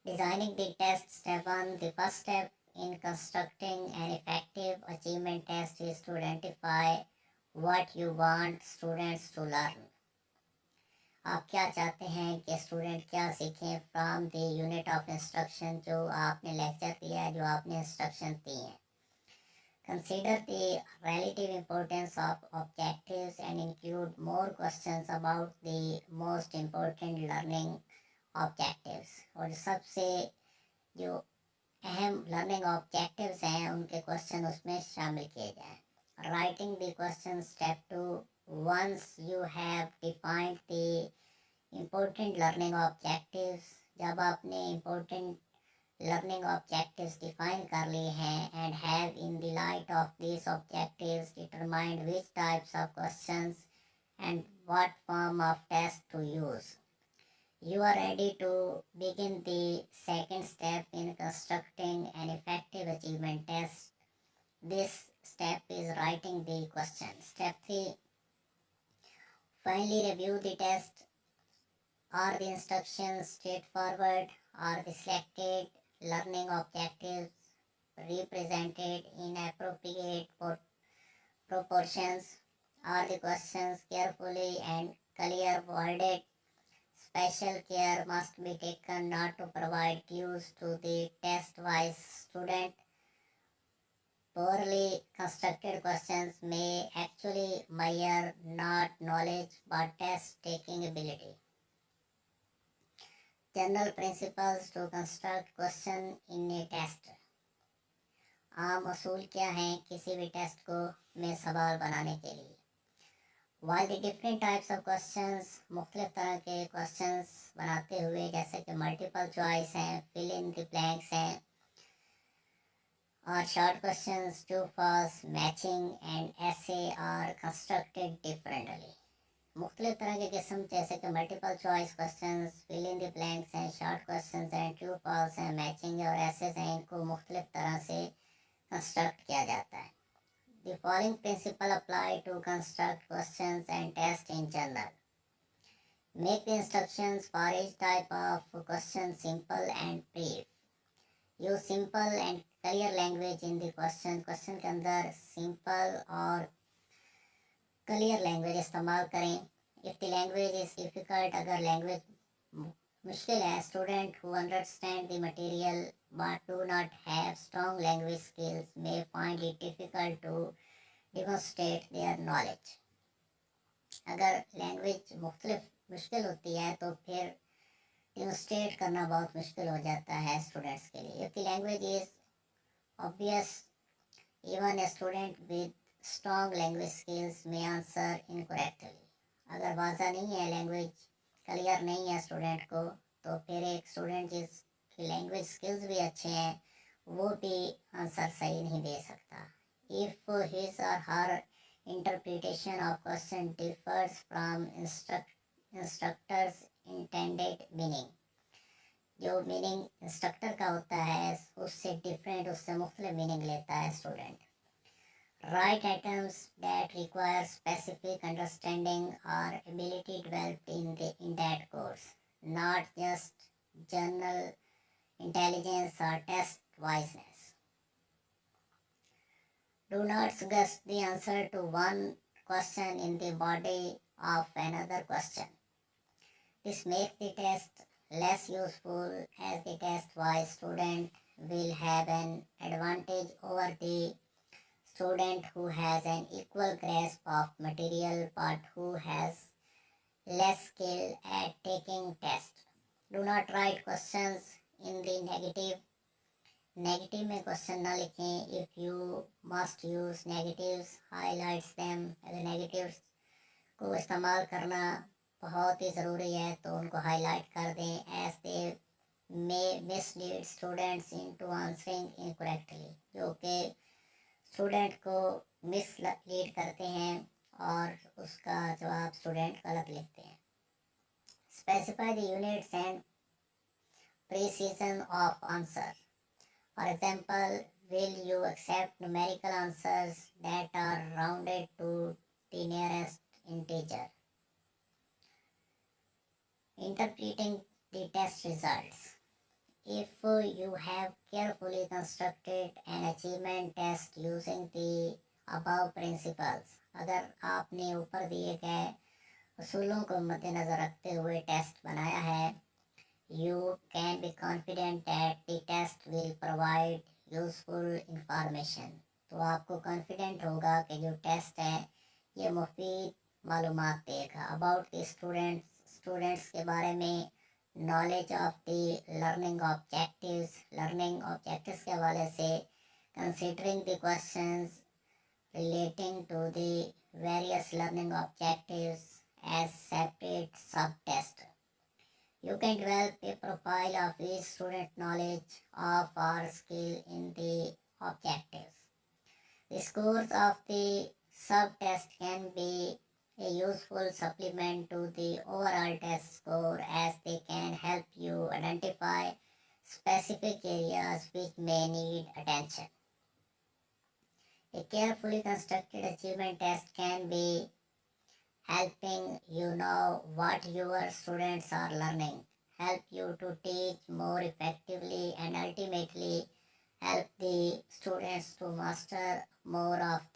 Designing the test. Step 1. The first step in constructing an effective achievement test is to identify what you want students to learn. आप क्या चाहते हैं कि student क्या सीखें from the unit of instruction जो आपने lecture दिया है, जो आपने इंस्ट्रक्शन दी हैं. Consider the relative importance of objectives and include more questions about the most important learning objectives. और सबसे जो अहम लर्निंग ऑब्जेक्टिव्स हैं उनके क्वेश्चन उसमें शामिल किए जाएं. Writing the question. Step 2. Once you have defined the important learning objectives, जब आपने important learning objectives define कर लिए हैं and have in the light of these objectives determined which types of questions and what form of test to use, you are ready to begin the second step in constructing an effective achievement test. This step is writing the question. Step 3. Finally review the test. Are the instructions straightforward? Are the selected learning objectives represented in appropriate proportions? Are the questions carefully and clear worded? Special care must be taken not to provide clues to the test-wise student. Poorly constructed questions may actually measure not knowledge but test-taking ability. General principles to construct question in a test. आम असूल क्या हैं किसी भी test को में सवाल बनाने के लिए. While the different types of questions, मुख्तलिफ तरह के questions बनाते हुए जैसे कि multiple choice हैं, fill in the blanks हैं, और short questions, true false, matching and essay are constructed differently. मुख्तलिफ तरह के किस्म जैसे कि multiple choice questions, fill in the blanks हैं, शॉर्ट क्वेश्चंस हैं, ट्रू फॉल्स हैं, मैचिंग और एसेस हैं, इनको मुख्तलिफ तरह से कंस्ट्रक्ट किया जाता है. The following principle apply to construct questions and test in general. Make the instructions for each type of question simple and brief. Use simple and clear language in the question. Question के अंदर simple और clear language इस्तेमाल करें. If the language is difficult, अगर language मुश्किल है, student who understand the material but do not have strong language skills may find it difficult to demonstrate their knowledge. अगर language मुश्किल होती है तो फिर डिमोन्स्ट्रेट करना बहुत मुश्किल हो जाता है स्टूडेंट्स के लिए. If the language is obvious, even a student with strong language skills में आंसर इनकरेक्टली. अगर वाज़ा नहीं है, लैंग्वेज क्लियर नहीं है स्टूडेंट को, तो फिर एक स्टूडेंट जिसकी लैंग्वेज स्किल्स भी अच्छे हैं वो भी आंसर सही नहीं दे सकता. इफ़ हिज और her interpretation of question differs from instructor's intended meaning, जो मीनिंग इंस्ट्रक्टर का होता है उससे डिफरेंट, उससे मुख्तलिफ मीनिंग लेता है student. Write items that require specific understanding or ability developed in that course, not just general intelligence or test wiseness. Do not suggest the answer to one question in the body of another question. This makes the test less useful as the test-wise student will have an advantage over the student who has an equal grasp of material but who has less skill at taking tests. Do not write questions in the negative. Negative में question ना लिखें. If you must use negatives, highlights them. अगर negatives को इस्तेमाल करना बहुत ही ज़रूरी है तो उनको हाईलाइट कर दें. As they may mislead students into answering incorrectly, जो कि स्टूडेंट को मिसलीड करते हैं और उसका जवाब स्टूडेंट गलत लिखते हैं. Specify the units and precision of answer. For example, will you accept numerical answers that are rounded to the nearest integer? Interpreting the test results. if you have carefully constructed an achievement test using the above principles, अगर आपने ऊपर दिए गए उसूलों को मद्देनजर रखते हुए टेस्ट बनाया है, you can be confident that the test will provide useful information. तो आपको कॉन्फिडेंट होगा कि जो टेस्ट है ये मुफीद मालूमात देगा अबाउट द स्टूडेंट्स के बारे में, knowledge of the learning objectives के हवाले से, considering the questions relating to the various learning objectives as separate subtests. You can develop a profile of each student knowledge of or skill in the objectives. The scores of the subtest can be a useful supplement to the overall test score, as they can help you identify specific areas which may need attention. A carefully constructed achievement test can be helping you know what your students are learning, help you to teach more effectively, and ultimately help the students to master more of the